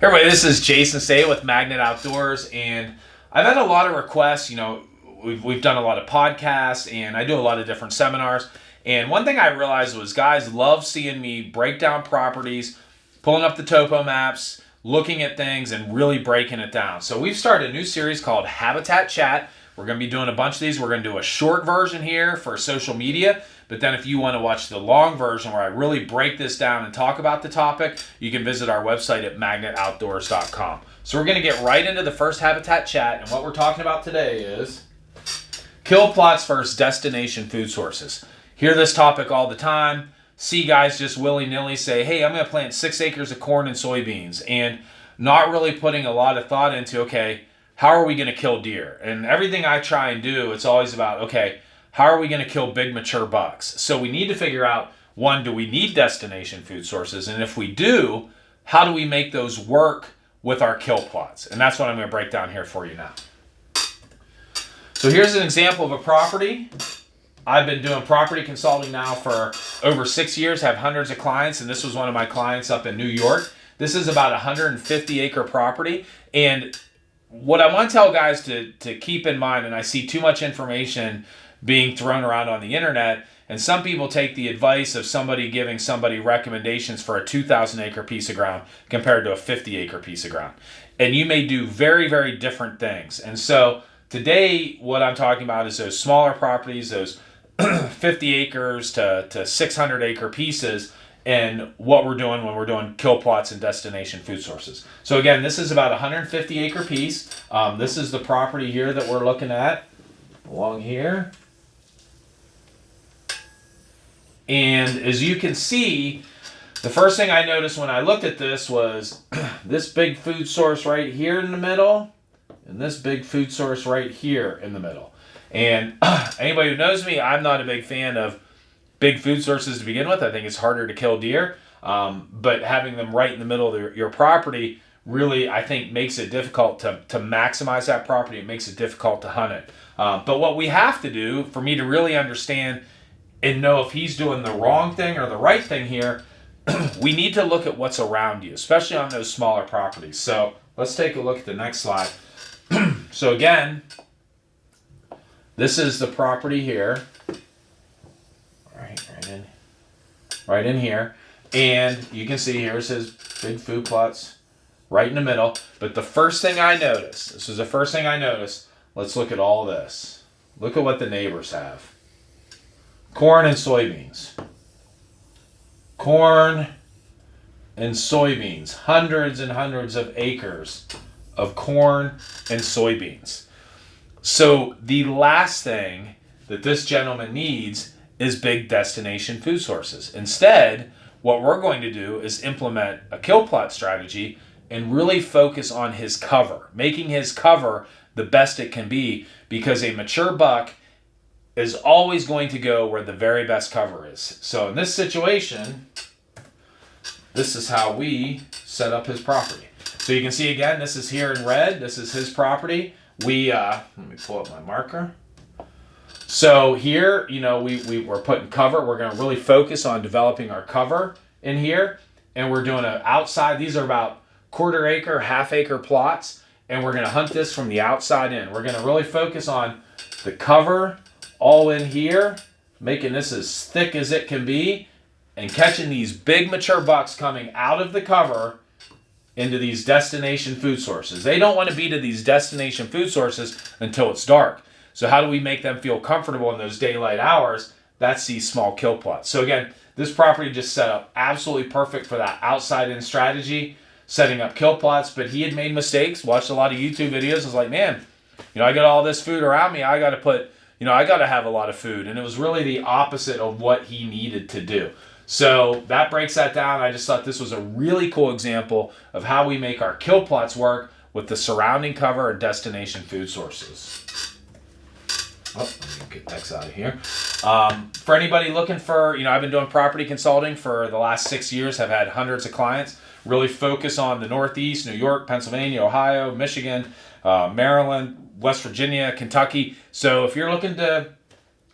Hey everybody, this is Jason Say with Magnet Outdoors, and I've had a lot of requests. We've done a lot of podcasts, and I do a lot of different seminars. And one thing I realized was guys love seeing me break down properties, pulling up the topo maps, looking at things, and really breaking it down. So we've started a new series called Habitat Chat. We're going to be doing a bunch of these. We're going to do a short version here for social media. But then if you want to watch the long version where I really break this down and talk about the topic, you can visit our website at magnetoutdoors.com. So we're going to get right into the first Habitat Chat. And what we're talking about today is kill plots versus destination food sources. Hear this topic all the time. See guys just willy-nilly say, hey, I'm going to plant 6 acres of corn and soybeans. And not really putting a lot of thought into, okay, how are we going to kill deer? And everything I try and do, it's always about, okay, how are we going to kill big mature bucks? So we need to figure out, one, do we need destination food sources? And if we do, how do we make those work with our kill plots? And that's what I'm going to break down here for you now. So here's an example of a property. I've been doing property consulting now for over 6 years, have hundreds of clients, and this was one of my clients up in New York. This is about a 150-acre property, and what I want to tell guys to keep in mind, and I see too much information being thrown around on the internet, and some people take the advice of somebody giving somebody recommendations for a 2,000-acre piece of ground compared to a 50-acre piece of ground. And you may do very, very different things. And so today, what I'm talking about is those smaller properties, those 50 acres to 600-acre pieces, and what we're doing when we're doing kill plots and destination food sources. So again, this is about a 150-acre piece. This is the property here that we're looking at along here. And as you can see, the first thing I noticed when I looked at this was this big food source right here in the middle, and this big food source right here in the middle. And anybody who knows me, I'm not a big fan of big food sources to begin with. I think it's harder to kill deer. But having them right in the middle of your property really, I think, makes it difficult to maximize that property. It makes it difficult to hunt it. But what we have to do for me to really understand and know if he's doing the wrong thing or the right thing here, we need to look at what's around you, especially on those smaller properties. So let's take a look at the next slide. So again, this is the property here. Right in here. And you can see here's his big food plots right in the middle. But the first thing I noticed, let's look at all this. Look at what the neighbors have. Corn and soybeans. Corn and soybeans. Hundreds and hundreds of acres of corn and soybeans. So the last thing that this gentleman needs is big destination food sources. Instead, what we're going to do is implement a kill plot strategy and really focus on his cover, making his cover the best it can be, because a mature buck is always going to go where the very best cover is. So in this situation, this is how we set up his property. So you can see again, this is here in red. This is his property. Let me pull up my marker. So here, we're putting cover. We're going to really focus on developing our cover in here. And we're doing an outside. These are about quarter acre, half acre plots. And we're going to hunt this from the outside in. We're going to really focus on the cover all in here, making this as thick as it can be, and catching these big mature bucks coming out of the cover into these destination food sources. They don't want to be to these destination food sources until it's dark. So how do we make them feel comfortable in those daylight hours? That's these small kill plots. So again, this property just set up absolutely perfect for that outside-in strategy, setting up kill plots, but he had made mistakes, watched a lot of YouTube videos, was like, man, I got all this food around me, I got to have a lot of food. And it was really the opposite of what he needed to do. So that breaks that down. I just thought this was a really cool example of how we make our kill plots work with the surrounding cover and destination food sources. Oh, let me get X out of here. For anybody looking for, I've been doing property consulting for the last 6 years, have had hundreds of clients, really focus on the Northeast, New York, Pennsylvania, Ohio, Michigan, Maryland, West Virginia, Kentucky. So if you're looking to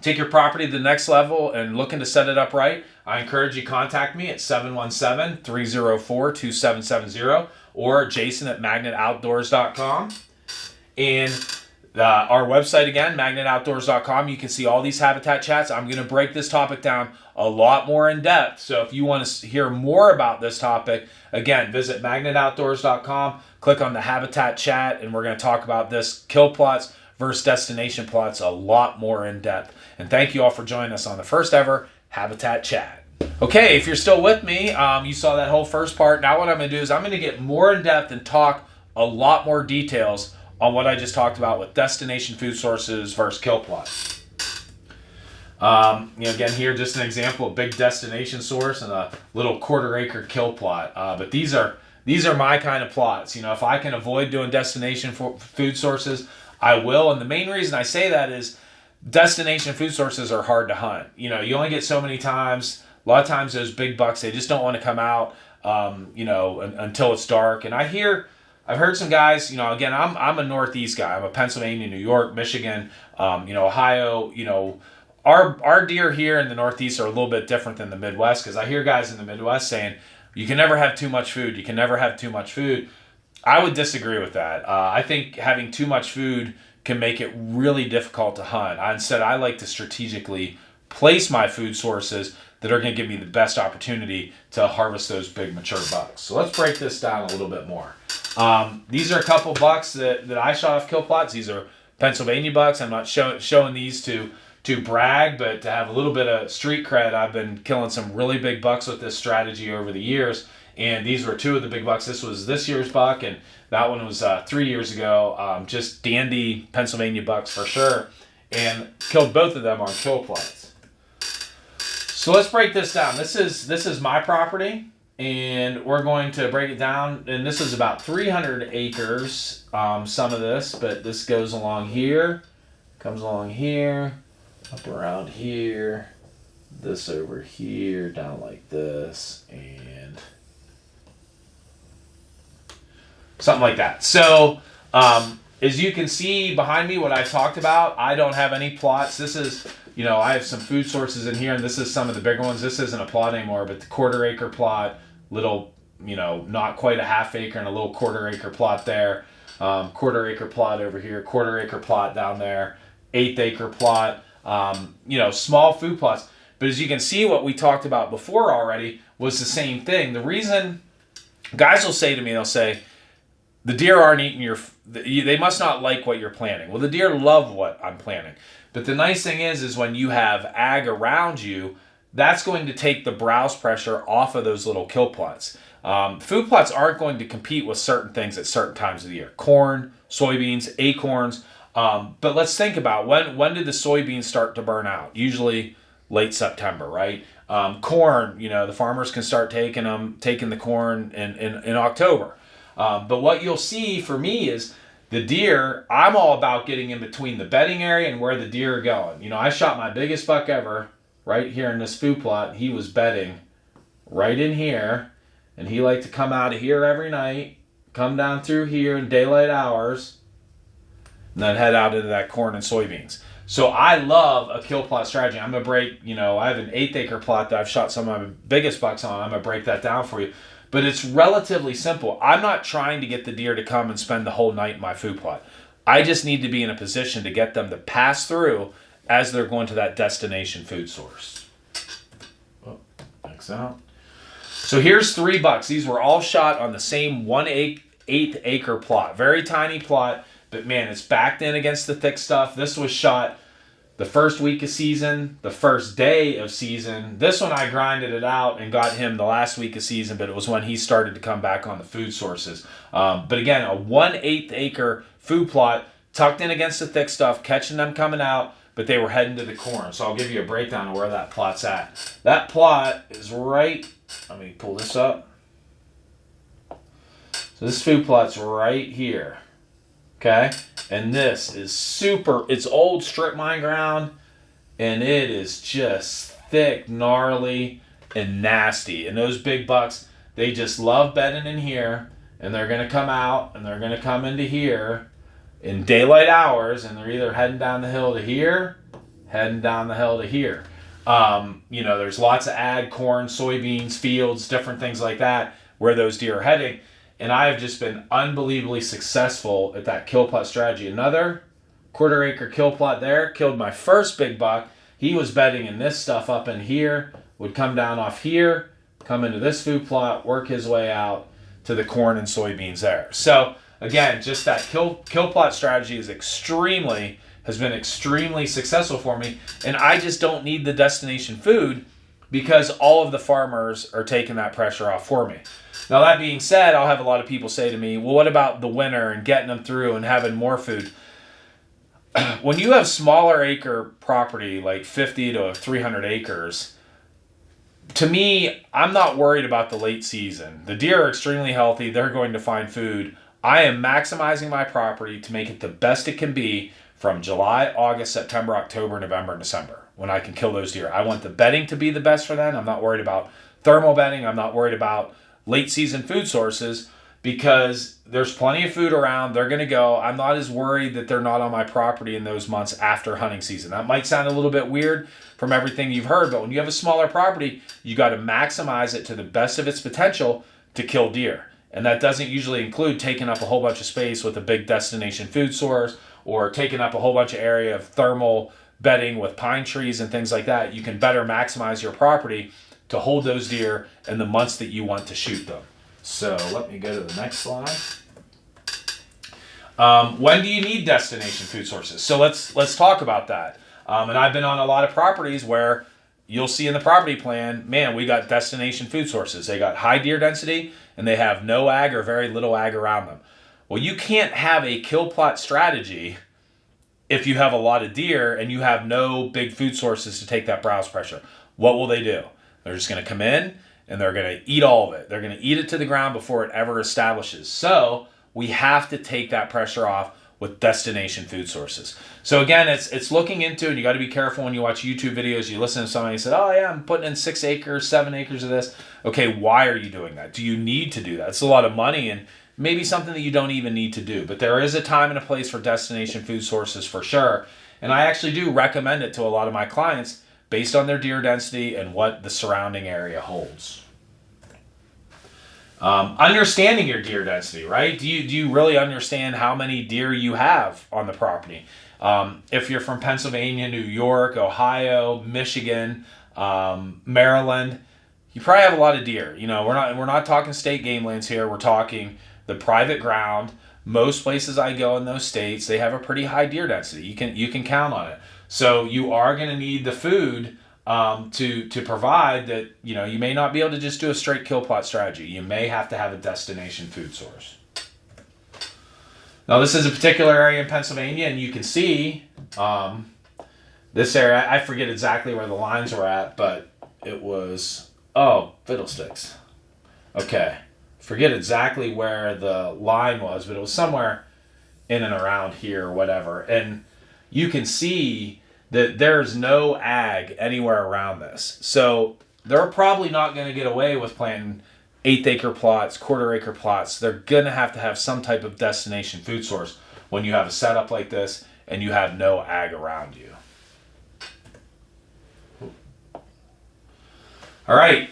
take your property to the next level and looking to set it up right, I encourage you to contact me at 717-304-2770. or jason@magnetoutdoors.com. And our website again, magnetoutdoors.com. You can see all these habitat chats. I'm going to break this topic down a lot more in depth. So if you want to hear more about this topic, again, visit magnetoutdoors.com, click on the habitat chat, and we're going to talk about this kill plots versus destination plots a lot more in depth. And thank you all for joining us on the first ever habitat chat. Okay, if you're still with me, you saw that whole first part. Now what I'm going to do is I'm going to get more in depth and talk a lot more details on what I just talked about with destination food sources versus kill plots. Again, here just an example of big destination source and a little quarter-acre kill plot. But these are my kind of plots. If I can avoid doing destination food sources, I will. And the main reason I say that is destination food sources are hard to hunt. You only get so many times. A lot of times those big bucks, they just don't want to come out, until it's dark. And I've heard some guys, again, I'm a Northeast guy. I'm a Pennsylvania, New York, Michigan, Ohio. Our deer here in the Northeast are a little bit different than the Midwest, because I hear guys in the Midwest saying, you can never have too much food. You can never have too much food. I would disagree with that. I think having too much food can make it really difficult to hunt. Instead, I like to strategically place my food sources that are going to give me the best opportunity to harvest those big mature bucks. So let's break this down a little bit more. These are a couple bucks that I shot off kill plots. These are Pennsylvania bucks. I'm not showing these to brag, but to have a little bit of street cred. I've been killing some really big bucks with this strategy over the years, and these were two of the big bucks. This was this year's buck, and that one was 3 years ago. Just dandy Pennsylvania bucks for sure, and killed both of them on kill plots. So let's break this down. This is my property, and we're going to break it down. And this is about 300 acres, some of this, but this goes along here, comes along here, up around here, this over here, down like this, and something like that. So as you can see behind me, what I talked about, I don't have any plots. This is, I have some food sources in here, and this is some of the bigger ones. This isn't a plot anymore, but the quarter-acre plot, little, not quite a half acre, and a little quarter-acre plot there. Quarter-acre plot over here, quarter-acre plot down there, eighth-acre plot, small food plots. But as you can see, what we talked about before already was the same thing. The reason guys will say to me, they'll say, the deer aren't eating they must not like what you're planting. Well, the deer love what I'm planting. But the nice thing is when you have ag around you, that's going to take the browse pressure off of those little kill plots. Food plots aren't going to compete with certain things at certain times of the year. Corn, soybeans, acorns. But let's think about when did the soybeans start to burn out? Usually late September, right? Corn, the farmers can start taking the corn in October. But what you'll see for me is the deer, I'm all about getting in between the bedding area and where the deer are going. I shot my biggest buck ever right here in this food plot. He was bedding right in here, and he liked to come out of here every night, come down through here in daylight hours, and then head out into that corn and soybeans. So I love a kill plot strategy. I'm going to break, I have an 8-acre plot that I've shot some of my biggest bucks on. I'm going to break that down for you. But it's relatively simple. I'm not trying to get the deer to come and spend the whole night in my food plot. I just need to be in a position to get them to pass through as they're going to that destination food source. Oh, X out. So here's 3 bucks. These were all shot on the same 1/8-acre plot. Very tiny plot, but man, it's backed in against the thick stuff. This was shot the first week of season, the first day of season. This one I grinded it out and got him the last week of season, but it was when he started to come back on the food sources. But again, a 1/8-acre food plot tucked in against the thick stuff, catching them coming out, but they were heading to the corn. So I'll give you a breakdown of where that plot's at. That plot is right, let me pull this up. So this food plot's right here. Okay, and this is it's old strip mine ground, and it is just thick, gnarly, and nasty. And those big bucks, they just love bedding in here, and they're going to come out, and they're going to come into here in daylight hours, and they're either heading down the hill to here, heading down the hill to here. There's lots of ag, corn, soybeans, fields, different things like that, where those deer are heading. And I have just been unbelievably successful at that kill plot strategy. Another quarter acre kill plot there, killed my first big buck. He was bedding in this stuff up in here, would come down off here, come into this food plot, work his way out to the corn and soybeans there. So again, just that kill plot strategy has been extremely successful for me. And I just don't need the destination food because all of the farmers are taking that pressure off for me. Now, that being said, I'll have a lot of people say to me, well, what about the winter and getting them through and having more food? When you have smaller acre property, like 50 to 300 acres, to me, I'm not worried about the late season. The deer are extremely healthy. They're going to find food. I am maximizing my property to make it the best it can be from July, August, September, October, November, and December, when I can kill those deer. I want the bedding to be the best for them. I'm not worried about thermal bedding. I'm not worried about late season food sources because there's plenty of food around. They're going to go. I'm not as worried that they're not on my property in those months after hunting season. That might sound a little bit weird from everything you've heard, but when you have a smaller property, you got to maximize it to the best of its potential to kill deer. And that doesn't usually include taking up a whole bunch of space with a big destination food source or taking up a whole bunch of area of thermal bedding with pine trees and things like that. You can better maximize your property to hold those deer in the months that you want to shoot them. So let me go to the next slide. When do you need destination food sources? So let's talk about that. And I've been on a lot of properties where you'll see in the property plan, man, we got destination food sources. They got high deer density and they have no ag or very little ag around them. Well, you can't have a kill plot strategy if you have a lot of deer and you have no big food sources to take that browse pressure. What will they do? They're just going to come in and they're going to eat all of it. They're going to eat it to the ground before it ever establishes. So we have to take that pressure off with destination food sources. So again, it's looking into, and you got to be careful when you watch YouTube videos. You listen to somebody and say, oh yeah, I'm putting in 6 acres, 7 acres of this. Okay, why are you doing that? Do you need to do that? It's a lot of money and maybe something that you don't even need to do. But there is a time and a place for destination food sources for sure. And I actually do recommend it to a lot of my clients based on their deer density and what the surrounding area holds. Understanding your deer density, right? Do you really understand how many deer you have on the property? If you're from Pennsylvania, New York, Ohio, Michigan, Maryland, you probably have a lot of deer. You know, we're not talking state game lands here. We're talking the private ground. Most places I go in those states, they have a pretty high deer density. You can count on it. So you are going to need the food to provide that. You know, you may not be able to just do a straight kill plot strategy. You may have to have a destination food source. Now, this is a particular area in Pennsylvania, and you can see this area. I forget exactly where the lines were at, but it was, fiddlesticks. Okay. Forget exactly where the line was, but it was somewhere in and around here or whatever. And you can see that there's no ag anywhere around this. So they're probably not going to get away with planting 1/8 acre plots, 1/4 acre plots. They're going to have some type of destination food source when you have a setup like this and you have no ag around you. All right.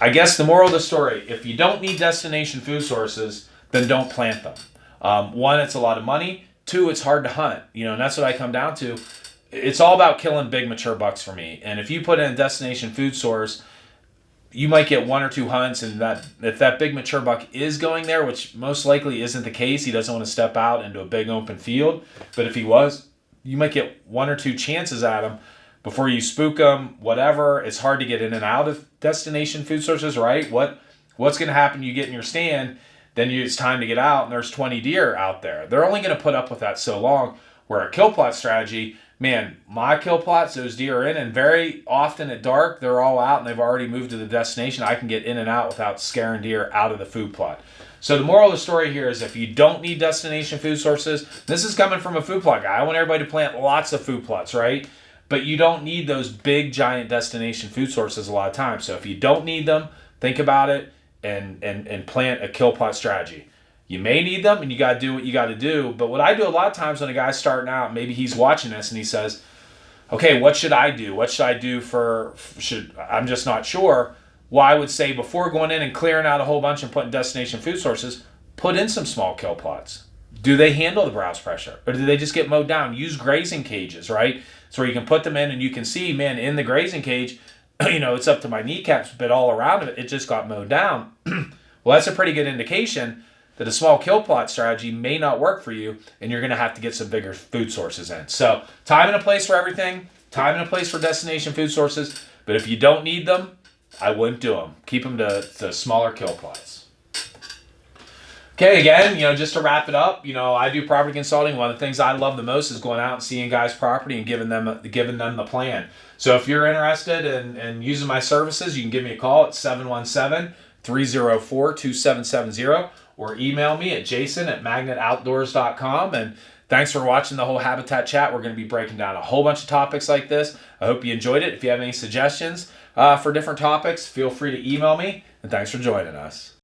I guess the moral of the story, if you don't need destination food sources, then don't plant them. One, it's a lot of money. Two, it's hard to hunt. You know, and that's what I come down to. It's all about killing big mature bucks for me. And if you put in a destination food source, you might get 1 or 2 hunts, and that if that big mature buck is going there, which most likely isn't the case, he doesn't want to step out into a big open field. But if he was, you might get 1 or 2 chances at him before you spook them, whatever. It's hard to get in and out of destination food sources, right? What's going to happen? You get in your stand, then it's time to get out, and there's 20 deer out there. They're only going to put up with that so long. Where a kill plot strategy, man, my kill plots, those deer are in, and very often at dark, they're all out, and they've already moved to the destination. I can get in and out without scaring deer out of the food plot. So the moral of the story here is if you don't need destination food sources, this is coming from a food plot guy. I want everybody to plant lots of food plots, right? But you don't need those big, giant destination food sources a lot of times. So if you don't need them, think about it and plant a kill plot strategy. You may need them, and you got to do what you got to do. But what I do a lot of times when a guy's starting out, maybe he's watching this and he says, okay, what should I do? What should I do I'm just not sure. Well, I would say before going in and clearing out a whole bunch and putting destination food sources, put in some small kill plots. Do they handle the browse pressure? Or do they just get mowed down? Use grazing cages, right? So where you can put them in and you can see, man, in the grazing cage, it's up to my kneecaps, but all around it just got mowed down. Well, that's a pretty good indication that a small kill plot strategy may not work for you, and you're going to have to get some bigger food sources in. So time and a place for everything, time and a place for destination food sources, but if you don't need them, I wouldn't do them. Keep them to smaller kill plots. Okay, again, just to wrap it up, I do property consulting. One of the things I love the most is going out and seeing guys' property and giving them the plan. So if you're interested in using my services, you can give me a call at 717-304-2770 or email me at jason@magnetoutdoors.com. And thanks for watching the whole Habitat Chat. We're going to be breaking down a whole bunch of topics like this. I hope you enjoyed it. If you have any suggestions for different topics, feel free to email me. And thanks for joining us.